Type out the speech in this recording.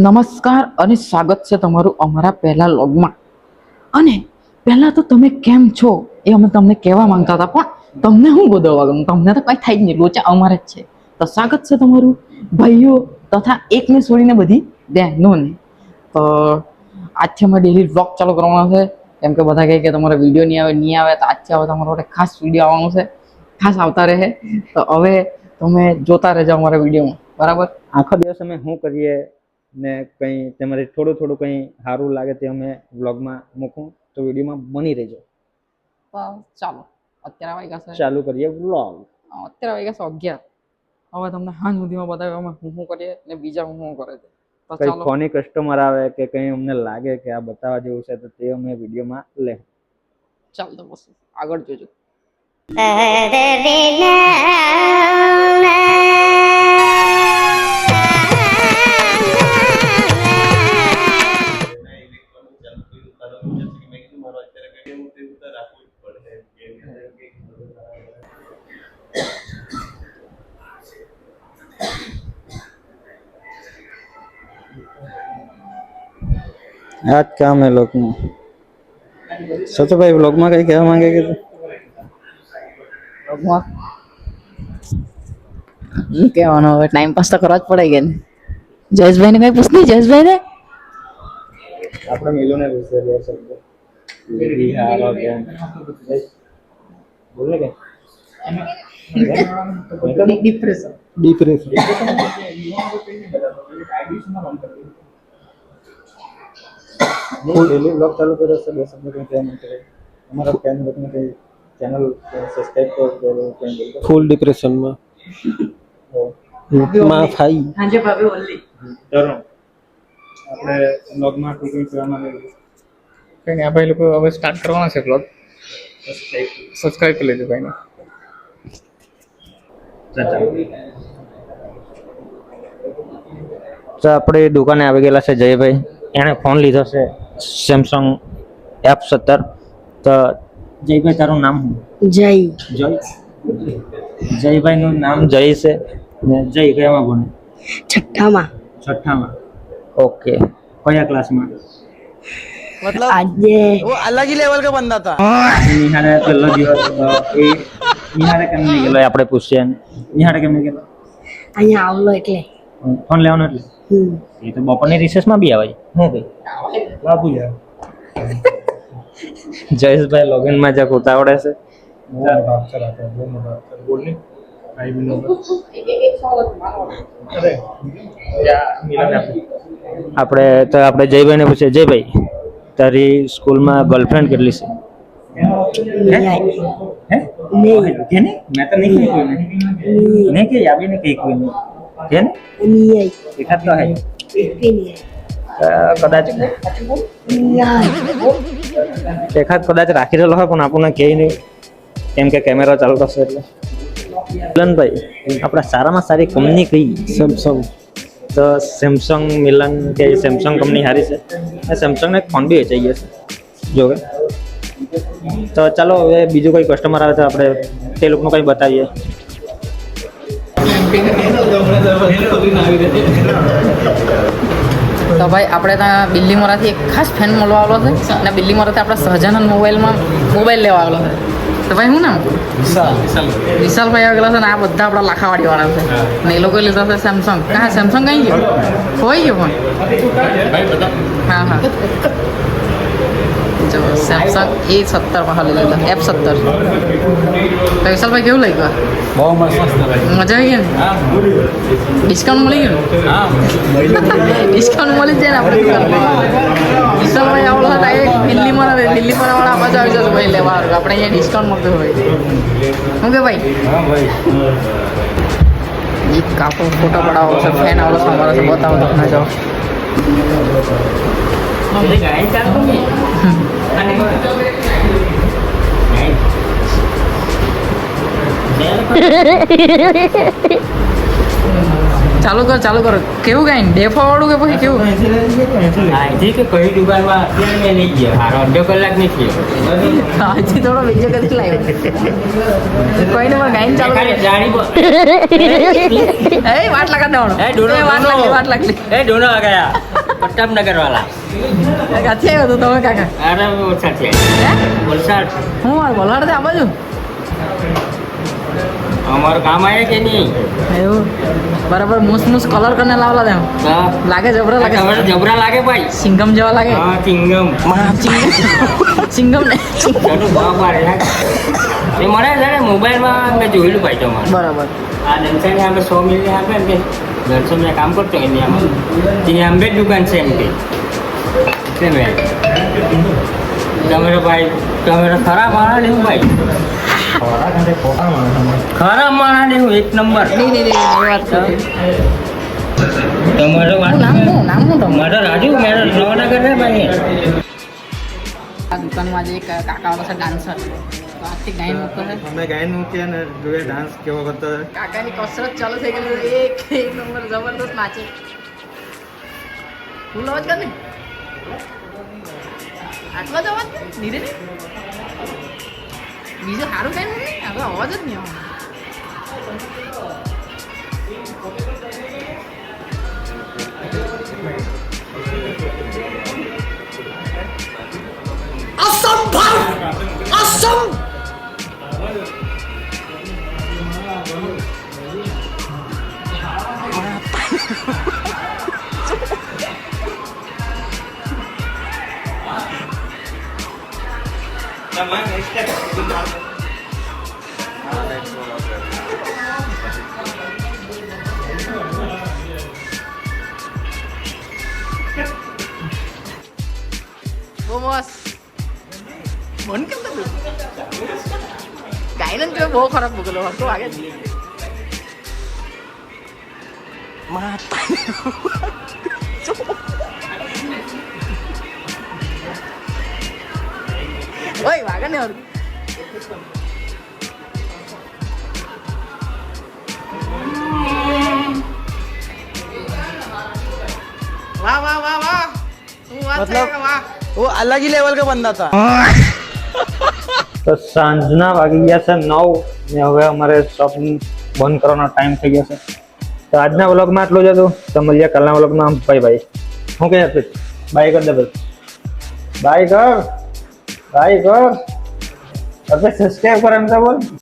નમસ્કાર અને સ્વાગત છે તમારું અમારા પહેલા લોગમાં। અને પહેલા તો તમે કેમ છો એ અમે તમને કહેવા માંગતા હતા, પણ તમને શું બોલવાનું, તમને તો કઈ થાય જ નહીં, લોચા અમારે જ છે। તો સ્વાગત છે તમારું ભાઈઓ તથા એકને છોડીને બધી બહેનોને। તો આજથી અમે ડેલી વ્લોગ ચાલુ કરવાનો છે, કેમ કે બધા કહે કે તમારો વિડીયો નહીં આવે, તો આજથી હવે તમારો માટે ખાસ વિડીયો આવવાનો છે, ખાસ આવતા રહે। તો હવે તમે જોતા રહેજો અમારા વિડીયોમાં, બરાબર। આખો દિવસ અમે શું કરીએ ને કંઈ તમારે થોડું થોડું કંઈ સારું લાગે તે અમે વ્લોગમાં મૂકું, તો વિડીયોમાં બની રહેજો। તો ચાલો અત્યારે વાગ્યા છે, ચાલુ કરીએ વ્લોગ। અત્યારે વાગ્યા છે 11। હવે તમને હાંજ સુધીમાં બતાવ્યો અમે શું કરીએ ને બીજા શું કરે છે। તો કંઈ ચાલો ફોની કસ્ટમર આવે કે કંઈ અમને લાગે કે આ બતાવવા જેવું છે તો તે અમે વિડીયોમાં લે। ચાલ તો બસ આગળ જોજો। આ જ કામ હે લોકનું। સતુભાઈ વ્લોગમાં કંઈ કહેવા માંગે કે શું કહેવાનું, હવે ટાઈમ પાસ તો કરવા જ પડે કે ને। જયેશભાઈ ને કઈ પૂછ નહીં, જયેશભાઈ ને આપણે મિલોને વિશે બે શબ્દ બોલે કે ડિપ્રેશન ડિપ્રેશન ડેલી વ્લોગ ચાલુ કર્યો છે, બે શબ્દ કંઈ કહેવા માંગે અમારા ફેન લોકોને કંઈ ચેનલ સબસ્ક્રાઇબ કરો, કંઈ ફૂલ ડિપ્રેશનમાં માં ફાઈ હાંજે ભાવે ઓલ્લી તરુણ આપણે વ્લોગમાં કોઈ કહેવા માંગે કઈ નહીં, આ ભાઈ લોકો હવે સ્ટાર્ટ કરવાના છે બ્લોગ, સબસ્ક્રાઇબ કરી લેજો ભાઈને। તો આપણે દુકાને આવી ગયેલા છે જયભાઈ, એણે ફોન લીધો છે સેમસંગ F17। તો જયભાઈ તારું નામ જય જય જયભાઈનું નામ જય છે ને જય કયામાં ભણે? છઠ્ઠામાં। છઠ્ઠામાં। ઓકે, કયા ક્લાસમાં? मतलब આજે वो अलग ही लेवल का बंदा था। નિહાળે પહેલો દિવસ એ નિહાળે કેમ નહીં ગયેલો આપણે પૂછીએ ને, નિહાળે કેમ નહીં ગયેલો? અહીંયા આવલો એટલે ફોન લેવાનો એટલે એ તો બપોરની રિસેસમાં બી આવે શું કઈ બાપુ યાર જયેશભાઈ લોગિનમાં જ્યાં ઉતાવળે છે। આપણે જયભાઈને પૂછીએ, જયભાઈ તારી સ્કૂલમાં ગર્લફ્રેન્ડ કેટલી છે? મેં તો નહીં કહી કોઈને, નહીં કહી આવી ને કહી કોઈને છે ને એકાદ તો હે કદાચ એકાદ કદાચ રાખી રહેલો હોય પણ આપણને કહે નહીં, કેમ કે કેમેરા ચાલુ થશે એટલે। મિલનભાઈ આપણા સારામાં સારી કંપની કઈ? સેમસંગ। તો સેમસંગ મિલન કે સેમસંગ કંપની સારી છે, સેમસંગને ફોન બી વેચાઈ ગયો છે જો કે। તો ચાલો હવે બીજું કોઈ કસ્ટમર આવે તો આપણે તે લોકોનું કંઈ બતાવીએ। તો ભાઈ આપણે ત્યાં બિલ્લીમોરાથી એક ખાસ ફેન મળવા આવેલો છે, અને બિલ્લીમોરાથી આપણે સહજાનંદ મોબાઈલ લેવા આવેલો છે। તો ભાઈ શું નામ? વિશાલભાઈ આવી ગયેલા છે ને આ બધા આપણા લાખાવાડી વાળા છે, ને એ લોકો લીધો છે સેમસંગ। હા સેમસંગ કઈ ગયો, ખોઈ ગયો ફોન? હા હા જો સેમસંગ A17 પાછા લઈ લીધા, F17। તો વિશાલભાઈ કેવું લાગ્યું? બહુ મસ્ત મજા આવી ગઈ ને? ડિસ્કાઉન્ટ મળી ગયું ને? ડિસ્કાઉન્ટ મળી જાય ને આપણે વિશાલભાઈ આવડો હતા એક દિલ્હીમાં વાળા આ બાજુ આવી જશે ભાઈ લેવા આપણે અહીંયા ડિસ્કાઉન્ટ મળતું હોય શું કે ભાઈ? એક કાપો ફોટો પડાવો છે, ફેન આવડો છે અમારો, બતાવો તમને જાઓ। ચાલુ કર કેવું ગાય ડેફો વાળું કે પછી કેવું અહીંથી કે કઈ દુકાનમાં અત્યારે મેં લઈ ગયો હારો અડધો કલાક નહીં થયો હજી થોડો બીજો કદી લાવ્યો કોઈને પણ ગાઈને ચાલુ ખાલી કરે જાણી એ વાટ લગા દેવાનો એ ડોનો વાટ લાગલી એ ડોનો આ ગયા પ્રતાપનગર વાળા કાથી આવ્યો તો તમે કાકા અરે ઓછા છે હે વલસાડ હું વાર બોલાડ આ બાજુ અમારું કામ આવે કે નહીં એવું બરાબર મૂસ કલર કરીને લાવલા દે હા. લાગે જબરા લાગે તમારે જબરા લાગે ભાઈ સિંગમ જેવા લાગે હા ચિંગમ સિંગમ ને ચાલો ભાવ બાર એ મળે છે ને મોબાઈલમાં મેં જોયેલું ભાઈ તમારે બરાબર આ દંસાને આપણે 100 મિલિયન આપે ને દર્શન મેં કામ કરતો એની આમ તેની આંબે જ દુકાન છે એમ કે એટલે મેં તમારે ભાઈ તમારે ખરાબ માણા લેવું ભાઈ ખરાબ માણા લેવું એક નંબર નહીં એ વાત કરી તમારે વાત નામ શું તમારું મારો રાજુ મેરો નવનગર છે ભાઈ આ દુકાનમાં જે એક કાકા આવતો છે ડાન્સર તો આજથી ગાયન મૂકતો છે અમે ગાયન મૂકીએ અને જોઈએ ડાન્સ કેવો કરતો હોય. કાકાની કસરત ચાલુ થઈ ગઈ એક નંબર જબરદસ્ત નાચે ફૂલ અવાજ કર ને આટલો જ અવાજ ધીરે ને બીજું સારું કઈ નથી આપણો અવાજ જ નહીં આવવાનો બહુ મસ્ત મન કેમ થતું ગાયન તો બહુ ખરાબ મૂકેલો હતો આગે ઓય વાગે ને વાહ વાહ વાહ વાહ હું વાત मतलब છે વાહ वो अलग ही लेवल का बंदा था તો સાંજના વાગી ગયા છે 9 ને હવે અમારે શોપ બંધ કરવાનો ટાઈમ થઈ ગયો છે તો આજના વ્લોગમાં આટલું જ હતું તો મળીએ કાલના વ્લોગમાં બાય બાય હું કહી આપીશ બાય કર દે ભાઈ બાય કર આપણે સબસ્ક્રાઈબ કર એમ તો બોલ